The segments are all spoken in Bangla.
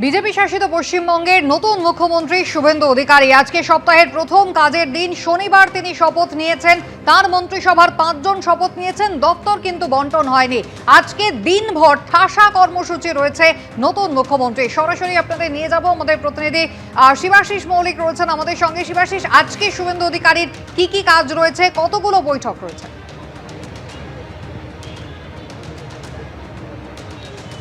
বিজেপি শাসিত পশ্চিমবঙ্গের নতুন মুখ্যমন্ত্রী শুভেন্দু অধিকারী আজকে সপ্তাহের প্রথম কাজের দিন শনিবার তিনি শপথ নিয়েছেন। তার মন্ত্রিসভার 5 জন শপথ নিয়েছেন। দপ্তর কিন্তু বন্টন হয়নি। আজকে দিনভর ঠাসা কর্মসূচি রয়েছে নতুন মুখ্যমন্ত্রী। সরাসরি আপনাদের নিয়ে যাব, আমাদের প্রতিনিধি শিবাশিস মৌলিক রয়েছেন আমাদের সঙ্গে। শিবাশিস, আজকে শুভেন্দু অধিকারীর কি কাজ রয়েছে, কতগুলো বৈঠক রয়েছে?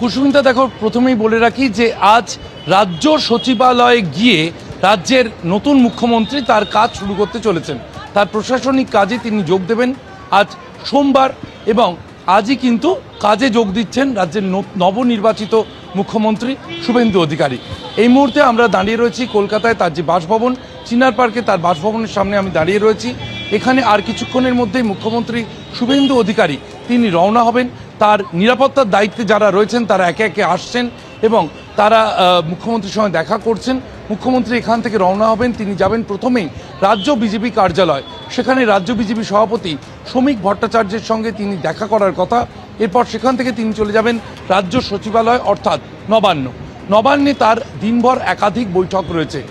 কুসুমিতা, দেখো, প্রথমেই বলে রাখি যে আজ রাজ্য সচিবালয়ে গিয়ে রাজ্যের নতুন মুখ্যমন্ত্রী তার কাজ শুরু করতে চলেছেন। তার প্রশাসনিক কাজে তিনি যোগ দেবেন আজ সোমবার, এবং আজই কিন্তু কাজে যোগ দিচ্ছেন রাজ্যের নবনির্বাচিত মুখ্যমন্ত্রী শুভেন্দু অধিকারী। এই মুহূর্তে আমরা দাঁড়িয়ে রয়েছি কলকাতায় তার যে বাসভবন চিনার পার্কে, তার বাসভবনের সামনে আমি দাঁড়িয়ে রয়েছি। এখানে আর কিছুক্ষণের মধ্যেই মুখ্যমন্ত্রী শুভেন্দু অধিকারী তিনি রওনা হবেন। তার নিরাপত্তার দায়িত্বে যারা রয়েছেন তারা একে একে আসছেন এবং তারা মুখ্যমন্ত্রীর সঙ্গে দেখা করছেন। মুখ্যমন্ত্রী এখান থেকে রওনা হবেন, তিনি যাবেন প্রথমেই রাজ্য বিজেপি কার্যালয়। সেখানে রাজ্য বিজেপি সভাপতি শ্রমিক ভট্টাচার্যের সঙ্গে তিনি দেখা করার কথা। এরপর সেখান থেকে তিনি চলে যাবেন রাজ্য সচিবালয় অর্থাৎ নবান্নে তার দিনভর একাধিক বৈঠক রয়েছে।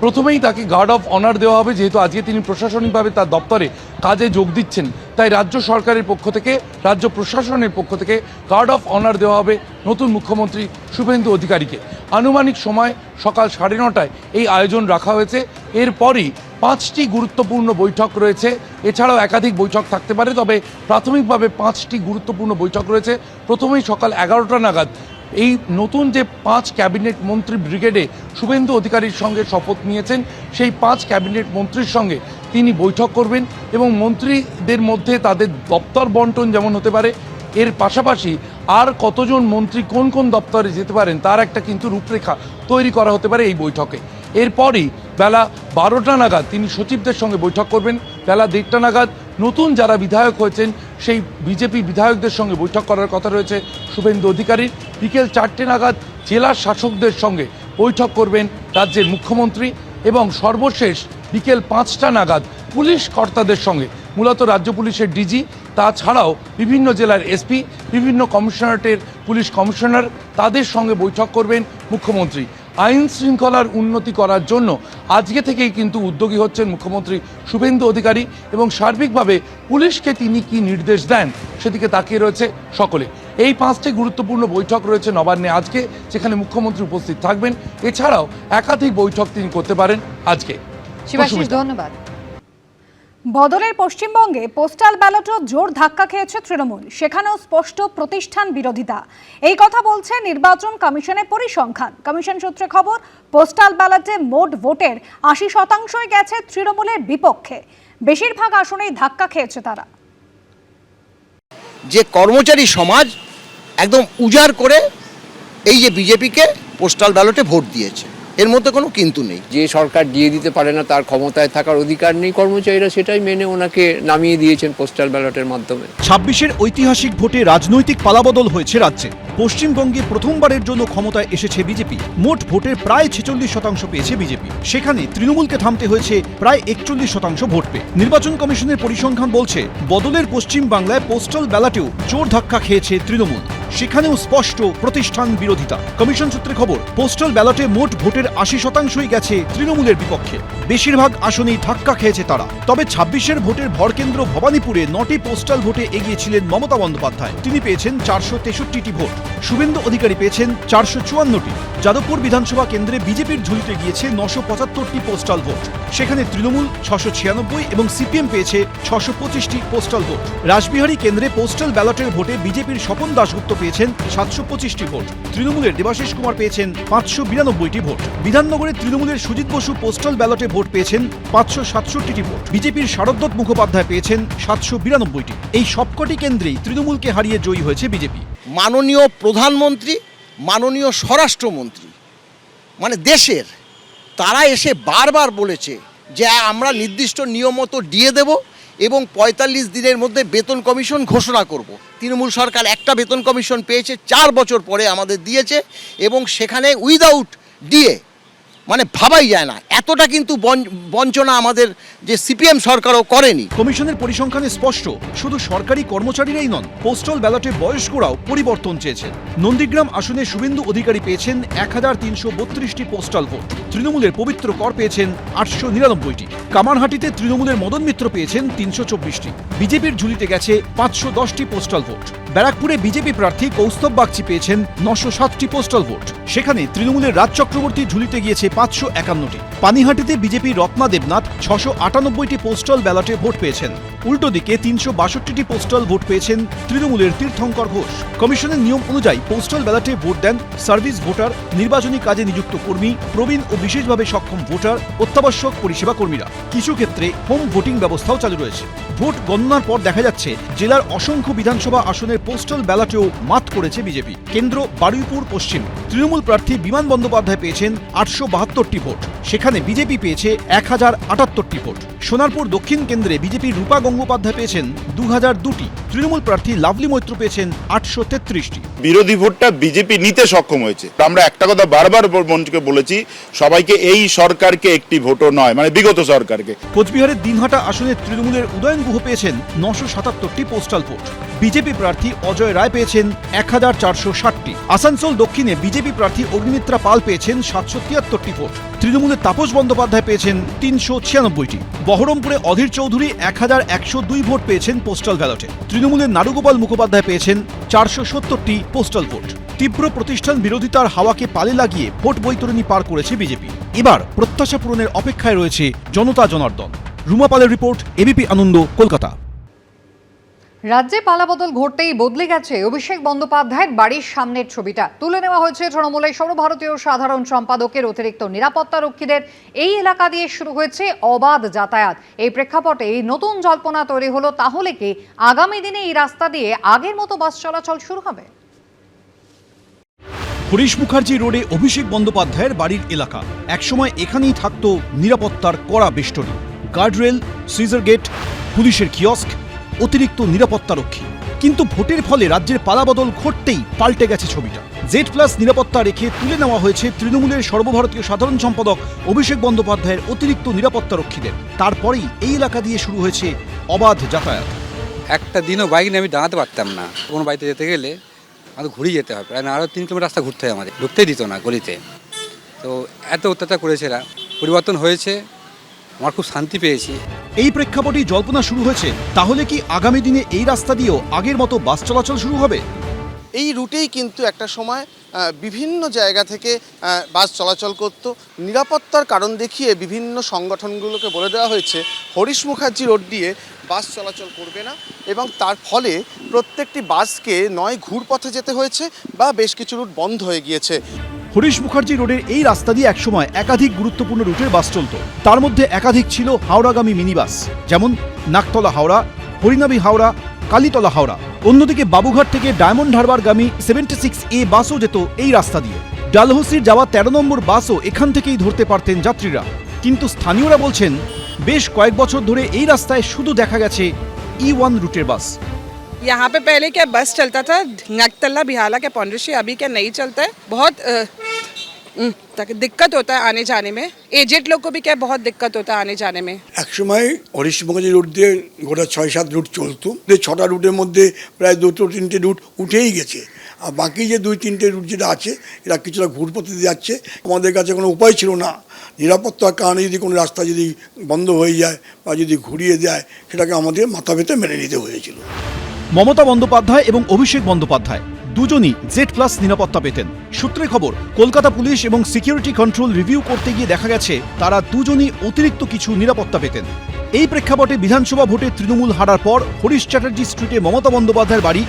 প্রথমেই তাকে গার্ড অফ অনার দেওয়া হবে, যেহেতু আজকে তিনি প্রশাসনিকভাবে তার দপ্তরে কাজে যোগ দিচ্ছেন। তাই রাজ্য সরকারের পক্ষ থেকে, রাজ্য প্রশাসনের পক্ষ থেকে গার্ড অফ অনার দেওয়া হবে নতুন মুখ্যমন্ত্রী শুভেন্দু অধিকারীকে। আনুমানিক সময় সকাল 9:30টায় এই আয়োজন রাখা হয়েছে। এরপরই 5টি গুরুত্বপূর্ণ বৈঠক রয়েছে। এছাড়াও একাধিক বৈঠক থাকতে পারে, তবে প্রাথমিকভাবে 5টি গুরুত্বপূর্ণ বৈঠক রয়েছে। প্রথমেই সকাল 11টা নাগাদ এই নতুন যে 5 ক্যাবিনেট মন্ত্রী ব্রিগেডে শুভেন্দু অধিকারীর সঙ্গে শপথ নিয়েছেন, সেই 5 ক্যাবিনেট মন্ত্রীর সঙ্গে তিনি বৈঠক করবেন এবং মন্ত্রীদের মধ্যে তাদের দপ্তর বন্টন যেমন হতে পারে, এর পাশাপাশি আর কতজন মন্ত্রী কোন কোন দপ্তরে যেতে পারেন তার একটা কিন্তু রূপরেখা তৈরি করা হতে পারে এই বৈঠকে। এরপরই বেলা 12টা নাগাদ তিনি সচিবদের সঙ্গে বৈঠক করবেন। বেলা 1:30টা নাগাদ নতুন যারা বিধায়ক হয়েছেন সেই বিজেপি বিধায়কদের সঙ্গে বৈঠক করার কথা রয়েছে শুভেন্দু অধিকারীর। বিকেল 4টে নাগাদ জেলার শাসকদের সঙ্গে বৈঠক করবেন রাজ্যের মুখ্যমন্ত্রী, এবং সর্বশেষ বিকেল 5টা নাগাদ পুলিশ কর্তাদের সঙ্গে, মূলত রাজ্য পুলিশের ডিজি, তাছাড়াও বিভিন্ন জেলার এসপি, বিভিন্ন কমিশনারেটের পুলিশ কমিশনার, তাদের সঙ্গে বৈঠক করবেন মুখ্যমন্ত্রী। আইন শৃঙ্খলার উন্নতি করার জন্য আজকে থেকেই কিন্তু উদ্যোগী হচ্ছেন মুখ্যমন্ত্রী শুভেন্দু অধিকারী, এবং সার্বিকভাবে পুলিশকে তিনি কি নির্দেশ দেন সেদিকে তাকিয়ে রয়েছে সকলে। এই 5টি গুরুত্বপূর্ণ বৈঠক রয়েছে নবান্নে আজকে, যেখানে মুখ্যমন্ত্রী উপস্থিত থাকবেন। এছাড়াও একাধিক বৈঠক তিনি করতে পারেন আজকে। শিবাশিস, ধন্যবাদ। বদলের পশ্চিমবঙ্গে পোস্টাল ব্যালটও জোর ধাক্কা খেয়েছে তৃণমূল, সেখানেও স্পষ্ট প্রতিষ্ঠান বিরোধিতা। এই কথা বলছে নির্বাচন কমিশনের পরিসংখ্যান। কমিশন সূত্রে খবর, পোস্টাল ব্যালটে মোট ভোটের 80% গেছে তৃণমূলের বিপক্ষে। বেশিরভাগ আসনেই ধাক্কা খেয়েছে তারা। যে কর্মচারী সমাজ একদম উজাড় করে এই যে বিজেপিকে পোস্টাল ব্যালটে ভোট দিয়েছে, এর মধ্যে কোনো কিন্তু নেই। যে সরকার দিয়ে দিতে পারে না, তার ক্ষমতায় থাকার অধিকার নেই, কর্মচারীরা সেটাই মেনে ওনাকে নামিয়ে দিয়েছেন পোস্টাল ব্যালটের মাধ্যমে। 26-এর ঐতিহাসিক ভোটে রাজনৈতিক পালাবদল হয়েছে রাজ্যে। পশ্চিমবঙ্গে প্রথমবারের জন্য ক্ষমতায় এসেছে বিজেপি। মোট ভোটের প্রায় 46% পেয়েছে বিজেপি। সেখানে তৃণমূলকে থামতে হয়েছে প্রায় 41% ভোট পেয়ে। নির্বাচন কমিশনের পরিসংখ্যান বলছে, বদলের পশ্চিমবাংলায় পোস্টাল ব্যালটেও জোর ধাক্কা খেয়েছে তৃণমূল, সেখানেও স্পষ্ট প্রতিষ্ঠান বিরোধিতা। কমিশন সূত্রে খবর, পোস্টাল ব্যালটে মোট ভোটের 80%ই গেছে তৃণমূলের বিপক্ষে। বেশিরভাগ আসনেই ধাক্কা খেয়েছে তারা। তবে 26-এর ভোটের ভরকেন্দ্র ভবানীপুরে 9টি পোস্টাল ভোটে এগিয়েছিলেন মমতা বন্দ্যোপাধ্যায়। তিনি পেয়েছেন 463টি ভোট। শুভেন্দু অধিকারী পেয়েছেন 454টি। যাদবপুর বিধানসভা কেন্দ্রে বিজেপির ঝুলিতে গিয়েছে 975টি পোস্টাল ভোট। সেখানে তৃণমূল 696 এবং সিপিএম পেয়েছে 625টি পোস্টাল ভোট। রাসবিহারী কেন্দ্রে পোস্টাল ব্যালটের ভোটে বিজেপির স্বপন দাশগুপ্ত পেয়েছেন 725টি ভোট। তৃণমূলের দেবাশিস কুমার পেয়েছেন 592টি ভোট। বিধাননগরে তৃণমূলের সুজিত বসু পোস্টাল ব্যালটে ভোট পেয়েছেন 567টি ভোট। বিজেপির শারদত্ত মুখোপাধ্যায় পেয়েছেন 792টি। এই সবকটি কেন্দ্রেই তৃণমূলকে হারিয়ে জয়ী হয়েছে বিজেপি। মাননীয় প্রধানমন্ত্রী, মাননীয় স্বরাষ্ট্রমন্ত্রী, মানে দেশের, তারা এসে বারবার বলেছে যে আমরা নির্দিষ্ট নিয়ম মতো দিয়ে দেব এবং 45 দিনের মধ্যে বেতন কমিশন ঘোষণা করব। তৃণমূল সরকার একটা বেতন কমিশন পেয়েছে, 4 বছর পরে আমাদের দিয়েছে, এবং সেখানে উইদাউট ডিএ মানে ভাবাই যায় না, এতটা কিন্তু বঞ্চনা আমাদের যে সিপিএম সরকারও করেনি। কমিশনের পরিসংখ্যানে স্পষ্ট, শুধু সরকারি কর্মচারীরাই নন, পোস্টাল ব্যালটে বয়স্করাও পরিবর্তন চেয়েছেন। নন্দীগ্রাম আসনে শুভেন্দু অধিকারী পেয়েছেন 1332টি পোস্টাল ভোট, তৃণমূলের পবিত্র কর পেয়েছেন 899টি, কামারহাটিতে তৃণমূলের মদন মিত্র পেয়েছেন 324টি, বিজেপির ঝুলিতে গেছে 510টি পোস্টাল ভোট। ব্যারাকপুরে বিজেপি প্রার্থী কৌস্তব বাগচি পেয়েছেন 907টি পোস্টাল ভোট, সেখানে তৃণমূলের রাজ চক্রবর্তী ঝুলিতে গিয়েছে 551টি। পানিহাটিতে বিজেপি রত্না দেবনাথ 698টি পোস্টাল ব্যালটে ভোট পেয়েছেন। উল্টো দিকে 362টি পোস্টাল ভোট পেয়েছেন তৃণমূলের তীর্থঙ্কর ঘোষ। কমিশনের নিয়ম অনুযায়ী পোস্টাল ব্যালটে ভোট দেন সার্ভিস ভোটার, নির্বাচনী কাজে নিযুক্ত কর্মী, প্রবীণ ও বিশেষভাবে সক্ষম ভোটার, অত্যাবশ্যক পরিষেবা কর্মীরা। কিছু ক্ষেত্রে হোম ভোটিং ব্যবস্থাও চালু রয়েছে। ভোট গণনার পর দেখা যাচ্ছে জেলার অসংখ্য বিধানসভা আসনের পোস্টাল ব্যালটেও মাত করেছে বিজেপি। কেন্দ্র বারুইপুর পশ্চিম, তৃণমূল প্রার্থী বিমান বন্দ্যোপাধ্যায় পেয়েছেন 872টি ভোট, সেখানে বিজেপি পেয়েছে 1078টি ভোট। সোনারপুর দক্ষিণ কেন্দ্রে বিজেপির রূপা গঙ্গোপাধ্যায় পেয়েছেন 2002টি, তৃণমূল প্রার্থী লাভলি মৈত্র পেয়েছেন 833টি। বিরোধী ভোটটা বিজেপি নিতে সক্ষম হয়েছে। আমরা একটা কথা বারবার মঞ্চকে বলেছি, সবাইকে এই সরকারকে একটি ভোটও নয়, মানে বিগত সরকারকে। কোচবিহারের দিনহাটা আসনে তৃণমূলের উদয়ন গুহ পেয়েছেন 977টি পোস্টাল ভোট, বিজেপি প্রার্থী অজয় রায় পেয়েছেন 1460টি। আসানসোল দক্ষিণে বিজেপি প্রার্থী অগ্নিমিত্রা পাল পেয়েছেন 773টি ভোট, তৃণমূলের তাপস বন্দ্যোপাধ্যায় পেয়েছেন 396টি। বহরমপুরে অধীর চৌধুরী 1102 ভোট পেয়েছেন পোস্টাল ব্যালটে, তৃণমূলের নারুগোপাল মুখোপাধ্যায় পেয়েছেন 470টি পোস্টাল ভোট। তীব্র প্রতিষ্ঠান বিরোধিতার হাওয়াকে পালে লাগিয়ে ভোট বৈতরণী পার করেছে বিজেপি। এবার প্রত্যাশা পূরণের অপেক্ষায় রয়েছে জনতা জনার্দন। রুমা পালের রিপোর্ট, এবিপি আনন্দ, কলকাতা। রাজ্যে পালাবদল ঘটতেই বদলে গেছে অভিষেক বন্দ্যোপাধ্যায়ের বাড়ির সামনের ছবিটা। তুলে নেওয়া হয়েছে তৃণমূলের সর্বভারতীয় সাধারণ সম্পাদকের অতিরিক্ত নিরাপত্তারক্ষীদের। এই এলাকা দিয়ে শুরু হয়েছে অবাধ যাতায়াত। এই প্রেক্ষাপটে এই নতুন জল্পনা তৈরি হলো, তাহলে কি আগামী দিনে এই রাস্তা দিয়ে আগের মতো বাস চলাচল শুরু হবে? হরিশ মুখার্জি রোডে অভিষেক বন্দ্যোপাধ্যায়ের বাড়ির এলাকা, একসময় এখানেই থাকত নিরাপত্তার কড়া বেষ্টনী, গার্ডরেল, সিজার গেট, পুলিশের কিয়স্ক, অতিরিক্ত নিরাপত্তারক্ষী। কিন্তু ভোটের ফলে রাজ্যের পালাবদল ঘটতেই পাল্টে গেছে ছবিটা। Z+ নিরাপত্তা রেখে তুলে নেওয়া হয়েছে তৃণমূলের সর্বভারতীয় সাধারণ সম্পাদক অভিষেক বন্দ্যোপাধ্যায়ের অতিরিক্ত নিরাপত্তারক্ষীদের। তারপরেই এই এলাকা দিয়ে শুরু হয়েছে অবাধ যাতায়াত। একটা দিনও বাইক নিয়ে আমি দাঁড়াতে পারতাম না। কোনো বাড়িতে যেতে গেলে আমাদের ঘুরিয়ে যেতে হবে, প্রায় আরও 3 কিলোমিটার রাস্তা ঘুরতে হয়, আমাদের ঢুকতেই দিত না গলিতে। তো এত অত্যাচার করেছে এরা। পরিবর্তন হয়েছে, আমার খুব শান্তি পেয়েছি। এই প্রেক্ষাপটেই জল্পনা শুরু হয়েছে, তাহলে কি আগামী দিনে এই রাস্তা দিয়েও আগের মতো বাস চলাচল শুরু হবে? এই রুটেই কিন্তু একটা সময় বিভিন্ন জায়গা থেকে বাস চলাচল করত। নিরাপত্তার কারণ দেখিয়ে বিভিন্ন সংগঠনগুলোকে বলে দেওয়া হয়েছে হরিশ মুখার্জি রোড দিয়ে বাস চলাচল করবে না, এবং তার ফলে প্রত্যেকটি বাসকে নয় ঘুরপথে যেতে হয়েছে বা বেশ কিছু রুট বন্ধ হয়ে গিয়েছে। হরিশ মুখার্জি রোডের এই রাস্তা দিয়ে একসময় একাধিক গুরুত্বপূর্ণ রুটের বাস চলত। তার মধ্যে একাধিক ছিল হাওড়াগামী মিনি বাস, যেমন নাকতলা হাওড়া, হরিনাবি হাওড়া, কালীতলা হাওড়া। অন্যদিকে বাবুঘাট থেকে ডায়মন্ড হারবারগামী 76A বাসও যেত এই রাস্তা দিয়ে। ডালহৌসির যাওয়া 13 নম্বর বাসও এখান থেকেই ধরতে পারতেন যাত্রীরা। কিন্তু স্থানীয়রা বলছেন, বেশ কয়েক বছর ধরে এই রাস্তায় শুধু দেখা গেছে E1 রুটের বাস। यहाँ पे पहले क्या बस चलता था नगतला बिहाला के पौंडरी, अभी क्या नहीं चलता है। बहुत दिक्कत होता है आने जाने में। एजेड लोग को भी क्या बहुत दिक्कत होता है आने जाने में। एक समय हरीश मुखार्जी রুট দিয়ে গোটা 6-7 রুট চলতো। 6টা রুটের মধ্যে প্রায় 2-3টে রুট উঠেই গেছে, আর বাকি যে 2-3টে রুট যেটা আছে এরা কিছুটা ঘুরপথে যাচ্ছে। আমাদের কাছে কোনো উপায় ছিল না, নিরাপত্তার কারণে যদি কোনো রাস্তা যদি বন্ধ হয়ে যায় বা যদি ঘুরিয়ে যায়, সেটাকে আমাদের মাথা পেতে মেনে নিতে হয়েছিল। মমতা বন্দ্যোপাধ্যায় এবং অভিষেক বন্দ্যোপাধ্যায় দুজনই Z+ নিরাপত্তা পেতেন। সূত্রে খবর, কলকাতা পুলিশ এবং সিকিউরিটি কন্ট্রোল রিভিউ করতে গিয়ে দেখা গেছে তারা দুজনই অতিরিক্ত কিছু নিরাপত্তা পেতেন। এই প্রেক্ষাপটে বিধানসভা ভোটে তৃণমূল হারার পর হরিশ চ্যাটার্জি স্ট্রিটে মমতা বন্দ্যোপাধ্যায়ের বাড়ি,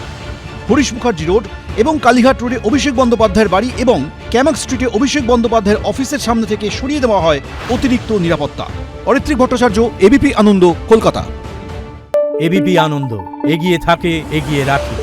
হরিশ মুখার্জি রোড এবং কালীঘাট রোডে অভিষেক বন্দ্যোপাধ্যায়ের বাড়ি এবং ক্যামাক স্ট্রিটে অভিষেক বন্দ্যোপাধ্যায়ের অফিসের সামনে থেকে সরিয়ে দেওয়া হয় অতিরিক্ত নিরাপত্তা। অরিত্রিক ভট্টাচার্য, এবিপি আনন্দ, কলকাতা। এবিপি আনন্দ, এগিয়ে থাকে, এগিয়ে রাখে।